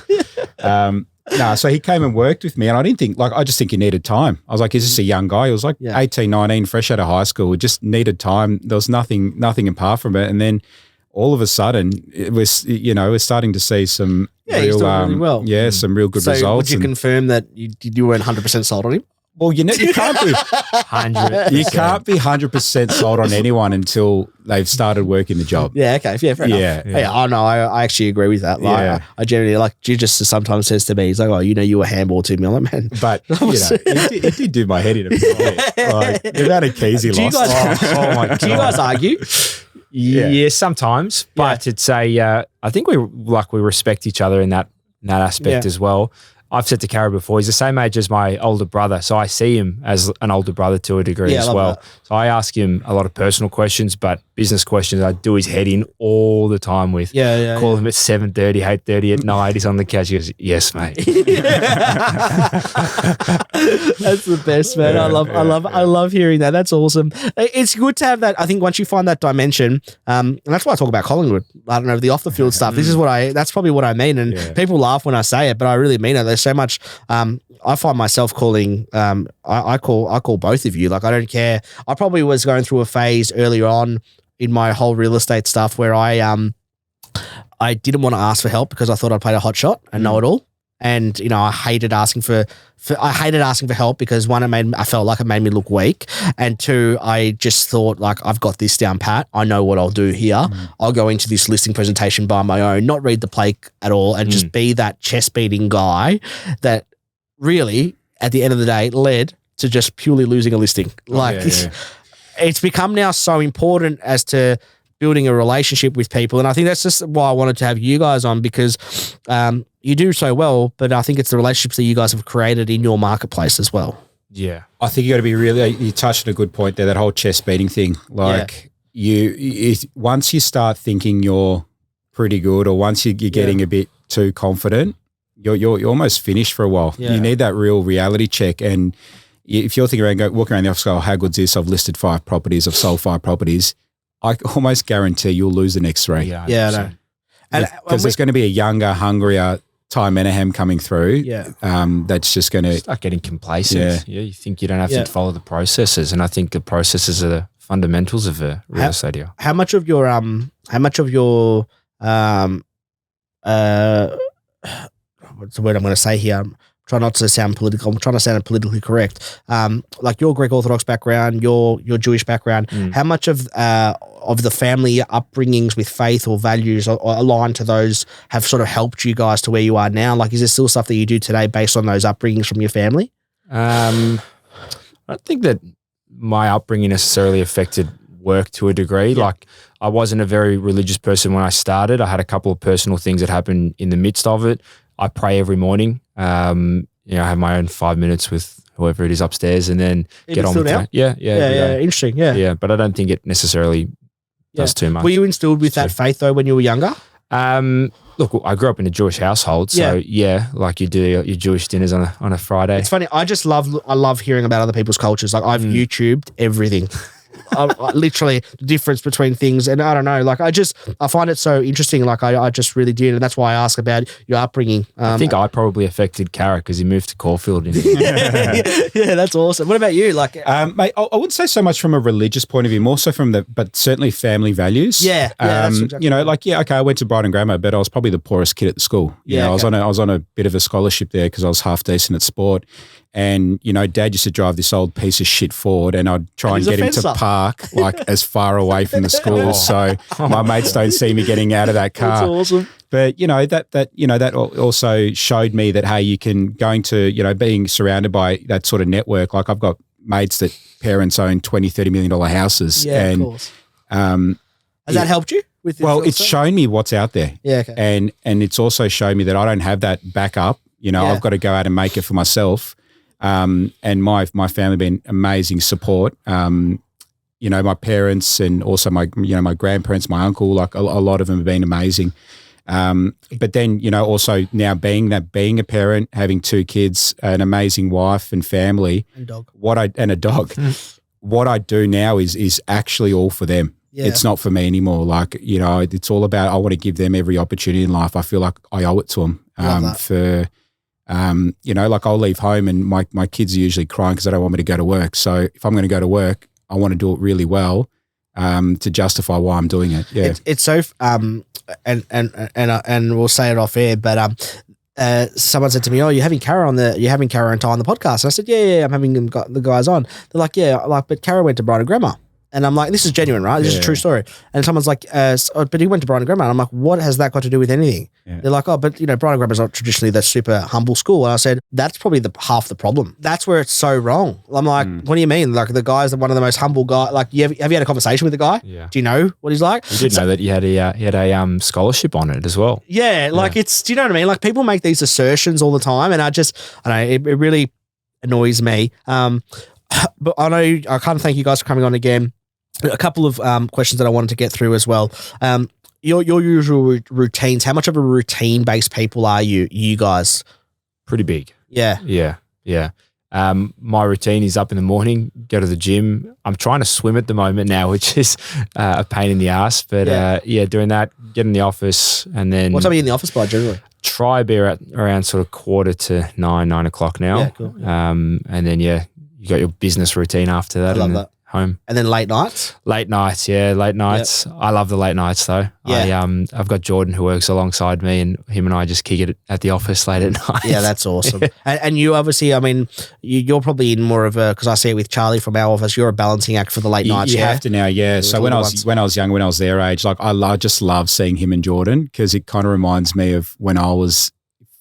Speaker 2: so he came and worked with me, and I just think he needed time. I was like, is this a young guy? He was like 18, 19, fresh out of high school. He just needed time. There was nothing apart from it. And then all of a sudden, it was, we're starting to see some
Speaker 1: he's doing really well.
Speaker 2: Yeah, some real good results.
Speaker 1: Would you confirm that you weren't 100% sold on him?
Speaker 2: Well, you can't be 100%. You can't be 100% sold on anyone until they've started working the job.
Speaker 1: Yeah, okay, fair enough. Yeah. I know. I actually agree with that. Like, I generally like. Gigis sometimes says to me, he's like, "Oh, you were handball to me." I'm like, man,
Speaker 2: but it did do my head in a bit. Like the amount of keys he lost.
Speaker 1: Oh my God. Do you guys argue?
Speaker 3: Yeah, sometimes, but it's I think we respect each other in that aspect as well. I've said to Kara before, he's the same age as my older brother, so I see him as an older brother to a degree as well. That. So I ask him a lot of personal questions, but business questions I do his head in all the time with. Call him at 7:30, 8:30 at night. He's on the couch. He goes, "Yes, mate."
Speaker 1: That's the best, man. I love hearing that. That's awesome. It's good to have that. I think once you find that dimension, and that's why I talk about Collingwood. I don't know, the off the field stuff. This is that's probably what I mean. And people laugh when I say it, but I really mean it. There's so much. I find myself calling. I call both of you. Like I don't care. I probably was going through a phase earlier on in my whole real estate stuff where I I didn't want to ask for help because I thought I played a hot shot and know it all. And, you know, I hated asking for help because one, I felt like it made me look weak. And two, I just thought like, I've got this down pat. I know what I'll do here. I'll go into this listing presentation by my own, not read the play at all, and just be that chest beating guy that really at the end of the day led to just purely losing a listing. It's become now so important as to building a relationship with people. And I think that's just why I wanted to have you guys on, because you do so well, but I think it's the relationships that you guys have created in your marketplace as well.
Speaker 3: Yeah.
Speaker 2: I think you got to be you touched on a good point there, that whole chest beating thing. Like once you start thinking you're pretty good, or once you're getting a bit too confident, you're almost finished for a while. Yeah. You need that real reality check. And if you're thinking around, walking around the office, how good's this? I've listed 5 properties, I've sold 5 properties. I almost guarantee you'll lose the next 3.
Speaker 1: Yeah, I know.
Speaker 2: Because there's going to be a younger, hungrier Ty Menahem coming through. Yeah. That's just going to
Speaker 3: start getting complacent. Yeah. You think you don't have to follow the processes, and I think the processes are the fundamentals of a real estate deal.
Speaker 1: How much of your what's the word I'm going to say here? Try not to sound political. I'm trying to sound politically correct. Like your Greek Orthodox background, your Jewish background. How much of the family upbringings with faith or values or aligned to those have sort of helped you guys to where you are now? Like, is there still stuff that you do today based on those upbringings from your family? I
Speaker 3: don't think that my upbringing necessarily affected work to a degree. Yeah. Like, I wasn't a very religious person when I started. I had a couple of personal things that happened in the midst of it. I pray every morning. I have my own 5 minutes with whoever it is upstairs, and then get on with it. Yeah.
Speaker 1: Interesting. Yeah.
Speaker 3: But I don't think it necessarily does too much.
Speaker 1: Were you instilled with that faith though when you were younger?
Speaker 3: Look, I grew up in a Jewish household, so like you do your Jewish dinners on a Friday.
Speaker 1: It's funny. I love hearing about other people's cultures. Like I've YouTubed everything. Literally the difference between things, and I don't know, like I find it so interesting. Like I just really did, and that's why I ask about your upbringing.
Speaker 3: I think I probably affected Cara because he moved to Caulfield.
Speaker 1: Yeah, that's awesome. What about you? Like,
Speaker 2: mate, I wouldn't say so much from a religious point of view, more so from but certainly family values.
Speaker 1: Yeah, that's exactly
Speaker 2: right. I went to Brighton Grammar, but I was probably the poorest kid at the school. I was on a bit of a scholarship there because I was half decent at sport. And, Dad used to drive this old piece of shit Ford, and I'd try and get him to park like as far away from the school so my mates don't see me getting out of that car.
Speaker 1: That's awesome.
Speaker 2: But, that also showed me that, hey, you can going to, being surrounded by that sort of network. Like I've got mates that parents own $20, $30 million houses.
Speaker 1: Yeah, and, of course. Has that helped you?
Speaker 2: It's shown me what's out there.
Speaker 1: Yeah, okay.
Speaker 2: And it's also shown me that I don't have that backup. I've got to go out and make it for myself. And my family have been amazing support. My parents and also my grandparents, my uncle, like a lot of them have been amazing. But then, also now being a parent, having 2 kids, an amazing wife and family,
Speaker 1: and dog.
Speaker 2: And a dog. What I do now is actually all for them. Yeah. It's not for me anymore. Like, it's all about, I want to give them every opportunity in life. I feel like I owe it to them. Like I'll leave home and my kids are usually crying because they don't want me to go to work. So if I'm going to go to work, I want to do it really well to justify why I'm doing it. Yeah,
Speaker 1: it's so and we'll say it off air, but someone said to me, "Oh, you're having Cara and Ty on the podcast." And I said, "Yeah, I'm having the guys on." They're like, "Yeah, but Cara went to Brighton Grammar." And I'm like, this is genuine, right? This is a true story. And someone's like, but he went to Brighton Grammar. And I'm like, what has that got to do with anything? Yeah. They're like, oh, but Brighton Grammar's not traditionally the super humble school. And I said, that's probably half the problem. That's where it's so wrong. I'm like, what do you mean? Like the guy's one of the most humble guys. Like, have you had a conversation with the guy?
Speaker 3: Yeah.
Speaker 1: Do you know what he's like?
Speaker 3: You did know that he had a scholarship on it as well.
Speaker 1: Yeah, like do you know what I mean? Like people make these assertions all the time, and I know it really annoys me. But I can't thank you guys for coming on again. A couple of questions that I wanted to get through as well. Your usual routines, how much of a routine-based people are you guys?
Speaker 3: Pretty big.
Speaker 1: Yeah.
Speaker 3: My routine is up in the morning, go to the gym. I'm trying to swim at the moment now, which is a pain in the ass. But doing that, get in the office, and then...
Speaker 1: What time are you in the office by generally?
Speaker 3: Try to be around sort of 8:45 to 9 o'clock now.
Speaker 1: Yeah, cool.
Speaker 3: And then, you got your business routine after that.
Speaker 1: I love that.
Speaker 3: home.
Speaker 1: And then late nights?
Speaker 3: Late nights. I love the late nights though.
Speaker 1: Yeah.
Speaker 3: I've got Jordan who works alongside me, and him and I just kick it at the office late at night.
Speaker 1: Yeah, that's awesome. and you obviously, I mean, you're probably in more of a, because I see it with Charlie from our office, you're a balancing act for the late nights.
Speaker 2: You have to now, yeah. So when I was young, when I was their age, like I just love seeing him and Jordan, because it kind of reminds me of when I was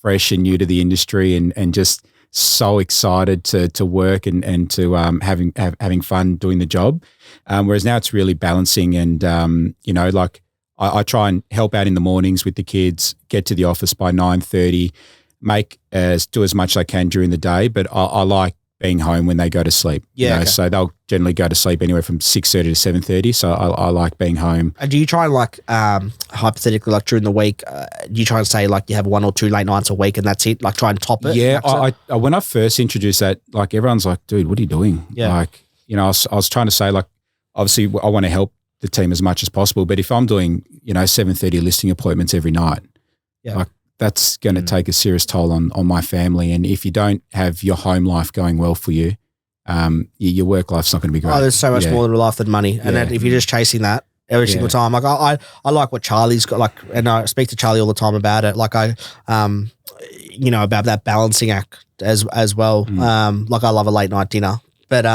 Speaker 2: fresh and new to the industry, and just so excited to work and to having fun doing the job. Whereas now it's really balancing, and like I try and help out in the mornings with the kids, get to the office by 9:30, do as much as I can during the day, but I like being home when they go to sleep.
Speaker 1: Yeah. Okay.
Speaker 2: So they'll generally go to sleep anywhere from 6:30 to 7:30. So I like being home.
Speaker 1: And do you try and like, hypothetically, like during the week, do you try and say like you have 1 or 2 late nights a week and that's it? Like try and top it?
Speaker 2: Yeah. I when I first introduced that, like everyone's like, dude, what are you doing?
Speaker 1: Yeah.
Speaker 2: Like, I was trying to say, like, obviously I want to help the team as much as possible, but if I'm doing, 7:30 listing appointments every night, like that's going to take a serious toll on my family. And if you don't have your home life going well for you, your work life's not going to be great.
Speaker 1: Oh, there's so much more in life than money. And then if you're just chasing that every single time, like I like what Charlie's got, like, and I speak to Charlie all the time about it. Like about that balancing act as well. Like I love a late night dinner. But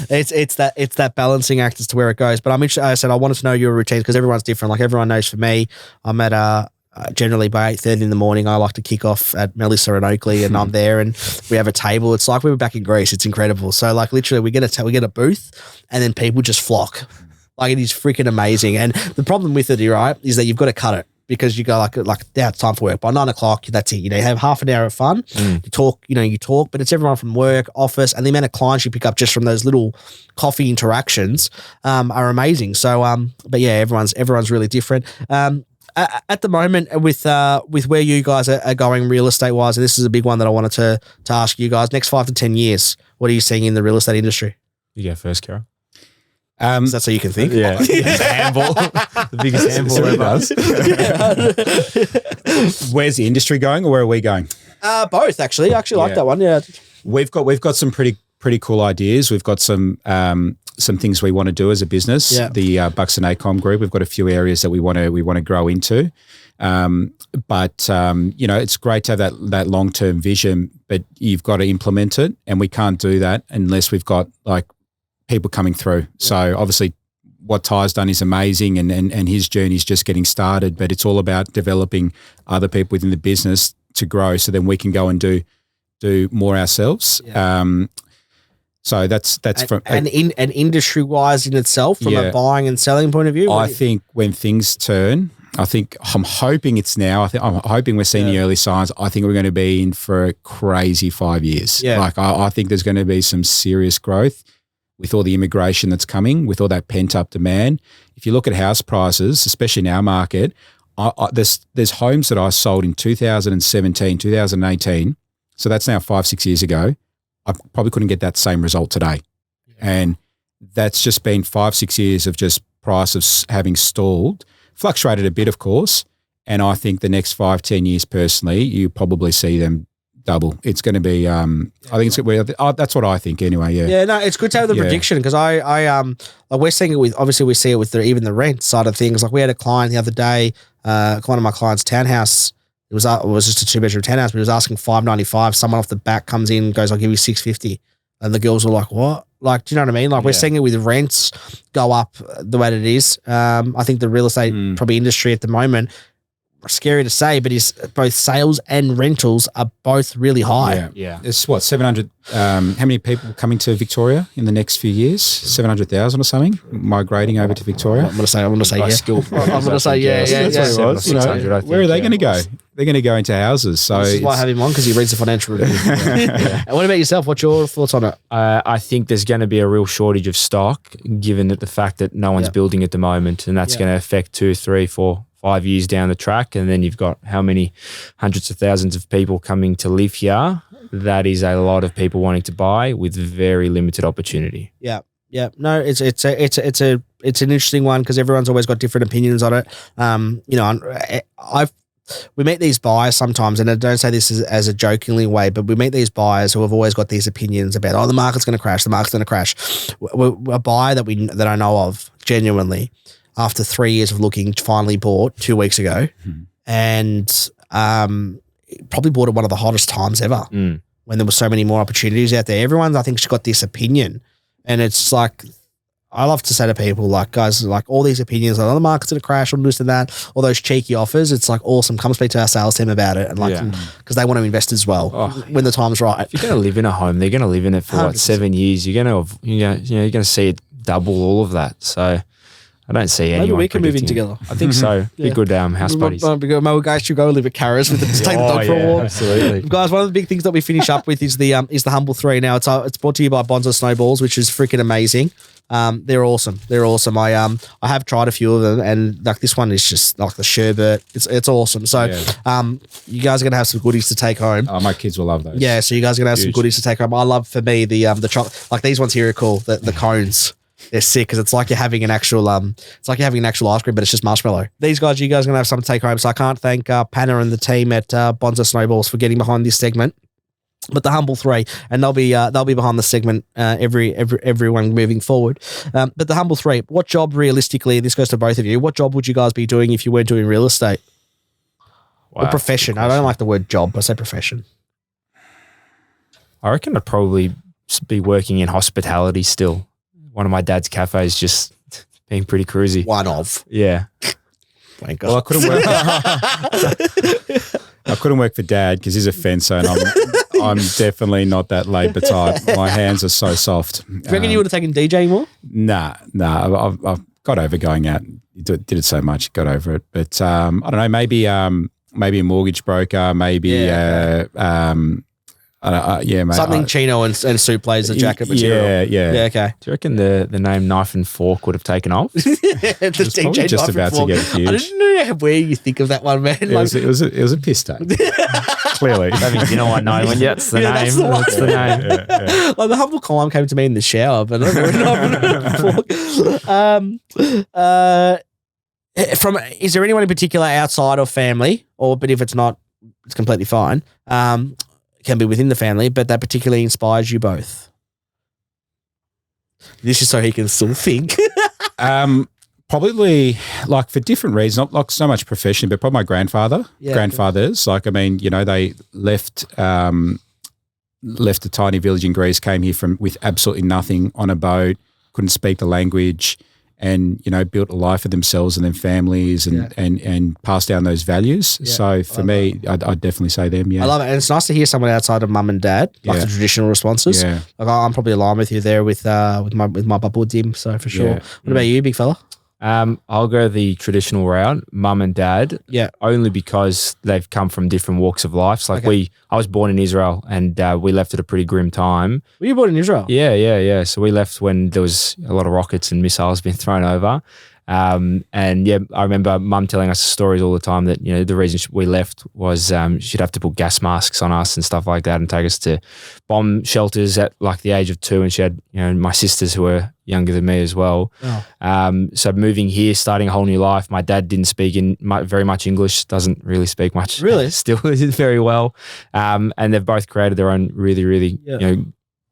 Speaker 1: it's that balancing act as to where it goes. But I'm interested. I said I wanted to know your routines because everyone's different. Like everyone knows, for me, I'm at generally by 8:30 in the morning. I like to kick off at Melissa and Oakley, and I'm there, and we have a table. It's like we were back in Greece. It's incredible. So like literally, we get a booth, and then people just flock. Like it is freaking amazing. And the problem with it, right, is that you've got to cut it. Because you go like now it's time for work. By 9 o'clock, that's it. You have half an hour of fun. You talk, but it's everyone from work, office, and the amount of clients you pick up just from those little coffee interactions are amazing. So, but yeah, everyone's really different. At the moment, with where you guys are going real estate wise, and this is a big one that I wanted to ask you guys. Next 5 to 10 years, what are you seeing in the real estate industry?
Speaker 3: You go first, Kara.
Speaker 1: That's how you can think.
Speaker 3: Yeah, the biggest handball ever.
Speaker 2: Where's the industry going, or where are we going?
Speaker 1: Both actually. I actually like that one. Yeah,
Speaker 2: we've got some pretty cool ideas. We've got some things we want to do as a business.
Speaker 1: Yeah.
Speaker 2: The Bucks and Acom group. We've got a few areas that we want to grow into. But it's great to have that long-term vision, but you've got to implement it, and we can't do that unless we've got like people coming through. Yeah. So obviously what Ty's done is amazing, and his journey is just getting started, but it's all about developing other people within the business to grow, so then we can go and do more ourselves. Yeah. So that's industry wise in itself, from a buying and selling point of view. I think when things turn, I'm hoping it's now. I'm hoping we're seeing the early signs. I think we're going to be in for a crazy 5 years. Yeah. Like I think there's going to be some serious growth with all the immigration that's coming, with all that pent up demand. If you look at house prices, especially in our market, there's homes that I sold in 2017, 2018. So that's now 5-6 years ago. I probably couldn't get that same result today. Yeah. And that's just been 5-6 years of just prices having stalled, fluctuated a bit, of course. And I think the next 5-10 years personally, you probably see them double. It's going to be, I think it's going to be, that's what I think anyway. Yeah.
Speaker 1: Yeah. No, it's good to have the prediction, because like we're seeing it with, obviously we see it with even the rent side of things. Like we had a client the other day, one of my clients' townhouse, it was just a 2-bedroom townhouse, but he was asking $595. Someone off the back comes in, goes, I'll give you $650. And the girls were like, what? Like, do you know what I mean? Like we're seeing it with rents go up the way that it is. I think the real estate probably industry at the moment, scary to say, but is both sales and rentals are both really high.
Speaker 2: Yeah. It's what, 700, how many people coming to Victoria in the next few years? 700,000 or something migrating over to Victoria?
Speaker 1: I'm going to say yeah. I'm going to say yeah.
Speaker 2: That's what it was. Where are they going to go? They're going to go into houses. So
Speaker 1: this is why I have him on, because he reads the financial review. And what about yourself? What's your thoughts on it?
Speaker 3: I think there's going to be a real shortage of stock, given that the fact that no one's building at the moment, and that's going to affect 2, 3, 4, 5 years down the track. And then you've got how many hundreds of thousands of people coming to live here. That is a lot of people wanting to buy with very limited opportunity.
Speaker 1: Yeah. Yeah. No, it's an interesting one, because everyone's always got different opinions on it. I've we meet these buyers sometimes, and I don't say this as a jokingly way, but we meet these buyers who have always got these opinions about, the market's going to crash, the market's going to crash. A buyer that I know of, genuinely, after 3 years of looking, finally bought 2 weeks ago, and probably bought at one of the hottest times ever when there were so many more opportunities out there. Everyone's, I think, has got this opinion, and it's like, I love to say to people, like, guys, like all these opinions, like, the market's going to crash, or this and that, all those cheeky offers. It's like, awesome. Come speak to our sales team about it. And like, because they want to invest as well when the time's right.
Speaker 3: If you're going to live in a home, they're going to live in it for 100%. 7 years. You're going to see it double all of that. So I don't see anyone.
Speaker 1: Maybe we can move in together.
Speaker 3: I think so. Be good house buddies.
Speaker 1: Maybe guys should go live at Carras with them to take the dog for a walk.
Speaker 3: Absolutely.
Speaker 1: Guys, one of the big things that we finish up with is the Humble 3. Now it's brought to you by Bonza Snowballs, which is freaking amazing. They're awesome. I have tried a few of them, and like this one is just like the sherbet. It's awesome. So you guys are gonna have some goodies to take home.
Speaker 2: Oh, my kids will love those.
Speaker 1: Yeah, so you guys are gonna have some goodies to take home. I love, for me, the chocolate. Like these ones here are cool. The cones. They're sick because it's like you're having an actual ice cream, but it's just marshmallow. You guys are gonna have something to take home. So I can't thank Panna and the team at Bonza Snowballs for getting behind this segment. But the Humble 3, and they'll be behind the segment everyone moving forward. But the Humble 3, what job realistically, this goes to both of you, what job would you guys be doing if you weren't doing real estate? Wow, or profession? I don't like the word job, I say profession.
Speaker 3: I reckon I'd probably be working in hospitality still. One of my dad's cafes, just being pretty cruisy.
Speaker 1: One of.
Speaker 3: Yeah.
Speaker 1: Thank God.
Speaker 2: Well, I couldn't work for Dad because he's a fencer, and I'm definitely not that labour type. My hands are so soft.
Speaker 1: Do you reckon you would have taken DJing more?
Speaker 2: Nah. I've got over going out. Did it so much, got over it. But I don't know. Maybe a mortgage broker. Maybe mate,
Speaker 1: something chino and suit blazer jacket material.
Speaker 2: Yeah.
Speaker 1: Okay.
Speaker 3: Do you reckon the name Knife and Fork would have taken off?
Speaker 2: It's probably just about to get huge.
Speaker 1: I didn't know where you think of that one, man.
Speaker 2: It was a piss take. Clearly.
Speaker 3: That means you know what name. That's the name. That's the name.
Speaker 1: Yeah. Like the Humble Climb came to me in the shower, but I don't know. Is there anyone in particular outside of family, but if it's not, it's completely fine. Can be within the family, but that particularly inspires you both? This is so he can still think.
Speaker 2: Probably like for different reasons, not like so much profession, but probably my grandfathers. Like, I mean, they left a tiny village in Greece, came here with absolutely nothing on a boat, couldn't speak the language, and built a life for themselves and their families, and passed down those values. Yeah, so for me, I'd definitely say them. Yeah,
Speaker 1: I love it, and it's nice to hear someone outside of mum and dad, like the traditional responses. Yeah, like I'm probably aligned with you there with my bubble dim. So for sure. Yeah. What about you, big fella?
Speaker 3: I'll go the traditional route, mum and dad.
Speaker 1: Yeah.
Speaker 3: Only because they've come from different walks of life. So I was born in Israel, and we left at a pretty grim time.
Speaker 1: Were you born in Israel?
Speaker 3: Yeah. So we left when there was a lot of rockets and missiles being thrown over. I remember mum telling us stories all the time that, the reason we left was she'd have to put gas masks on us and stuff like that and take us to bomb shelters at like the age of 2. And she had, my sisters who were younger than me as well. Oh. So moving here, starting a whole new life. My dad didn't speak very much English, doesn't really speak much.
Speaker 1: Really?
Speaker 3: Still very well. And they've both created their own really, really,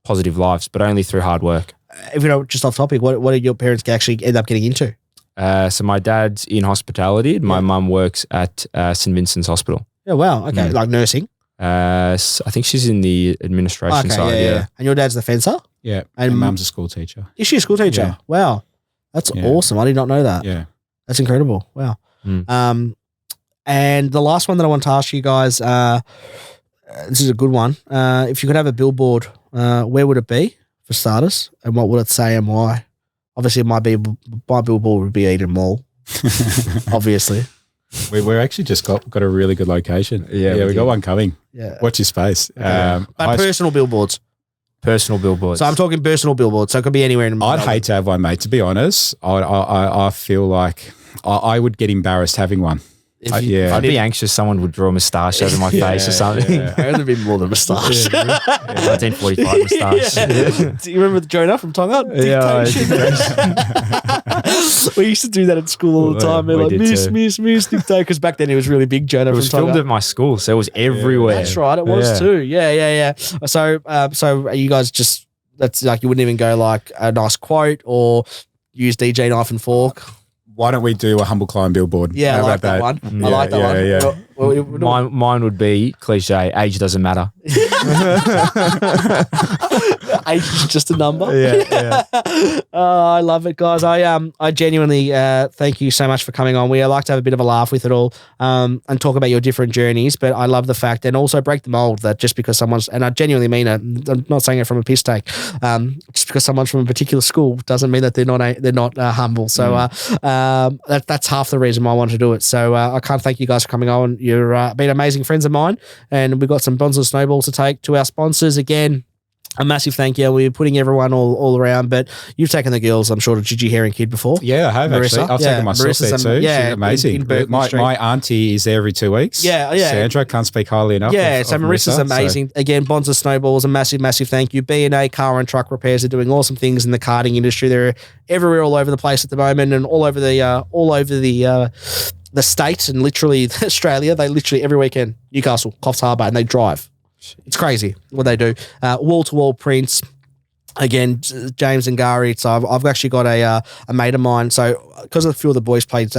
Speaker 3: positive lives, but only through hard work.
Speaker 1: If just off topic, what did your parents actually end up getting into?
Speaker 3: So my dad's in hospitality. My mum works at St. Vincent's Hospital.
Speaker 1: Oh, wow. Okay. Like nursing?
Speaker 3: I think she's in the administration side. Yeah.
Speaker 1: And your dad's the fencer?
Speaker 2: Yeah. And mum's a school teacher.
Speaker 1: Is she a school teacher? Yeah. Wow. That's awesome. I did not know that.
Speaker 2: Yeah.
Speaker 1: That's incredible. Wow. And the last one that I want to ask you guys, this is a good one. If you could have a billboard, where would it be for starters? And what would it say and why? Obviously, my billboard would be Eden Mall, obviously.
Speaker 2: We're actually just got a really good location. Yeah, we got one coming.
Speaker 1: Yeah.
Speaker 2: Watch your space.
Speaker 1: Okay. But personal billboards.
Speaker 3: Personal billboards.
Speaker 1: So I'm talking personal billboards. So it could be anywhere in the
Speaker 2: I'd hate to have one, mate. To be honest, I feel like I would get embarrassed having one.
Speaker 3: I'd be anxious someone would draw a moustache over my face or something.
Speaker 1: It would have been more than a moustache.
Speaker 3: 1945 moustache.
Speaker 1: Do you remember Jonah from Tonga?
Speaker 3: Yeah,
Speaker 1: We used to do that at school all the time. They're like, miss, dictate. Because back then it was really big, Jonah
Speaker 3: It
Speaker 1: from
Speaker 3: was
Speaker 1: Tonga.
Speaker 3: filmed at my school, so it was everywhere.
Speaker 1: That's right, it was too. Yeah. So are you guys just, that's like, you wouldn't even go like a nice quote or use DJ Knife and Fork?
Speaker 2: Why don't we do a Humble Climb billboard?
Speaker 1: Yeah,
Speaker 2: How
Speaker 1: I like
Speaker 2: about
Speaker 1: that one. I like that one.
Speaker 2: Yeah.
Speaker 3: Mine would be cliche. Age doesn't matter.
Speaker 1: Age is just a number.
Speaker 3: Yeah.
Speaker 1: I love it, guys. I genuinely thank you so much for coming on. We like to have a bit of a laugh with it all and talk about your different journeys. But I love the fact, and also break the mold, that just because someone's, and I genuinely mean it, I'm not saying it from a piss take, just because someone's from a particular school doesn't mean that they're not humble. So that's half the reason why I wanted to do it. So I can't thank you guys for coming on. You're been amazing friends of mine, and we've got some Bonds and Snowballs to take to our sponsors. Again, a massive thank you. We're putting everyone all around, but you've taken the girls, I'm sure, to Gigi Herring Kid before.
Speaker 2: Yeah, I have
Speaker 1: Marissa?
Speaker 2: actually. I've taken myself there too.
Speaker 1: Yeah,
Speaker 2: She's amazing.
Speaker 1: in Berkeley Street.
Speaker 2: My auntie is there every 2 weeks.
Speaker 1: Yeah.
Speaker 2: Sandra, can't speak highly enough.
Speaker 1: Yeah,
Speaker 2: of
Speaker 1: so Marissa's
Speaker 2: Marissa,
Speaker 1: amazing. Again, Bonds and Snowballs, a massive thank you. B&A Car and Truck Repairs are doing awesome things in the karting industry. They're everywhere, all over the place at the moment, and all over the state and literally Australia. They literally every weekend, Newcastle, Coffs Harbour, and they drive. It's crazy what they do. Wall-to-wall prints. Again, James and Gary. So I've actually got a mate of mine. So because a few of the boys played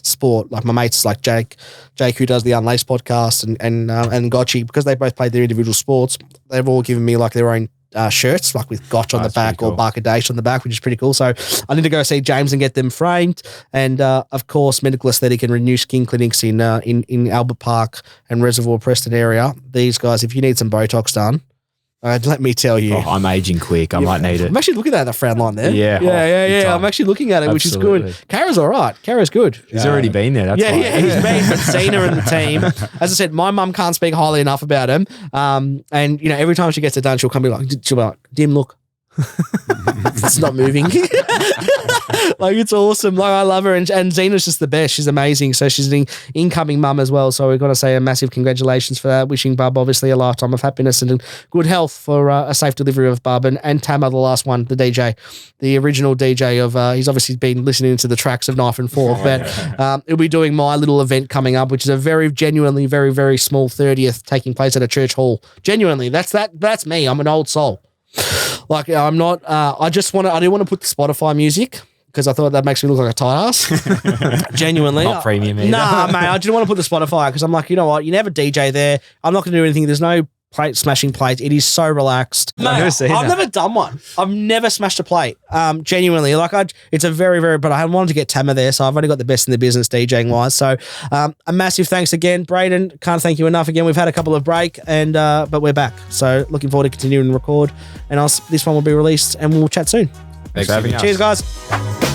Speaker 1: sport, like my mates like Jake who does the Unlaced podcast, and Gotchi, because they both played their individual sports, they've all given me like their own shirts, like with Gotch on the back or Barkadash on the back, which is pretty cool. So I need to go see James and get them framed. And of course, Medical Aesthetic and Renew Skin Clinics in Albert Park and Reservoir Preston area. These guys, if you need some Botox done, let me tell you.
Speaker 3: I'm aging quick. I might need it.
Speaker 1: I'm actually looking at the frown line there.
Speaker 3: Yeah.
Speaker 1: I'm actually looking at it, which is
Speaker 3: Absolutely.
Speaker 1: good. Kara's all right. Kara's good.
Speaker 3: He's already been there. That's why.
Speaker 1: He's been. But Zena and the team. As I said, my mum can't speak highly enough about him. And every time she gets it done, she'll be like, Dim, look. It's not moving. Like, it's awesome. Like, I love her, and Zena's just the best. She's amazing. So she's an incoming mum as well. So we've got to say a massive congratulations for that. Wishing Bub obviously a lifetime of happiness and good health for a safe delivery of Bub, and Tama, the last one, the DJ, the original DJ of. He's obviously been listening to the tracks of Knife and Fork, but he'll be doing my little event coming up, which is a very genuinely very, very small 30th taking place at a church hall. Genuinely, that's me. I'm an old soul. Like, I'm not. I didn't want to put the Spotify music, because I thought that makes me look like a tight ass. Genuinely.
Speaker 3: Not premium either.
Speaker 1: Nah, mate, I didn't want to put the Spotify, because I'm like, you know what? You never DJ there. I'm not going to do anything. There's no plate smashing plates. It is so relaxed. Mate, I've never done one. I've never smashed a plate. Genuinely. Like, it's a very, very, but I wanted to get Tama there, so I've only got the best in the business DJing wise. So a massive thanks again, Braden. Can't thank you enough again. We've had a couple of break, and but we're back. So looking forward to continuing to record. And this one will be released, and we'll chat soon.
Speaker 3: Thanks for having us.
Speaker 1: Cheers, guys.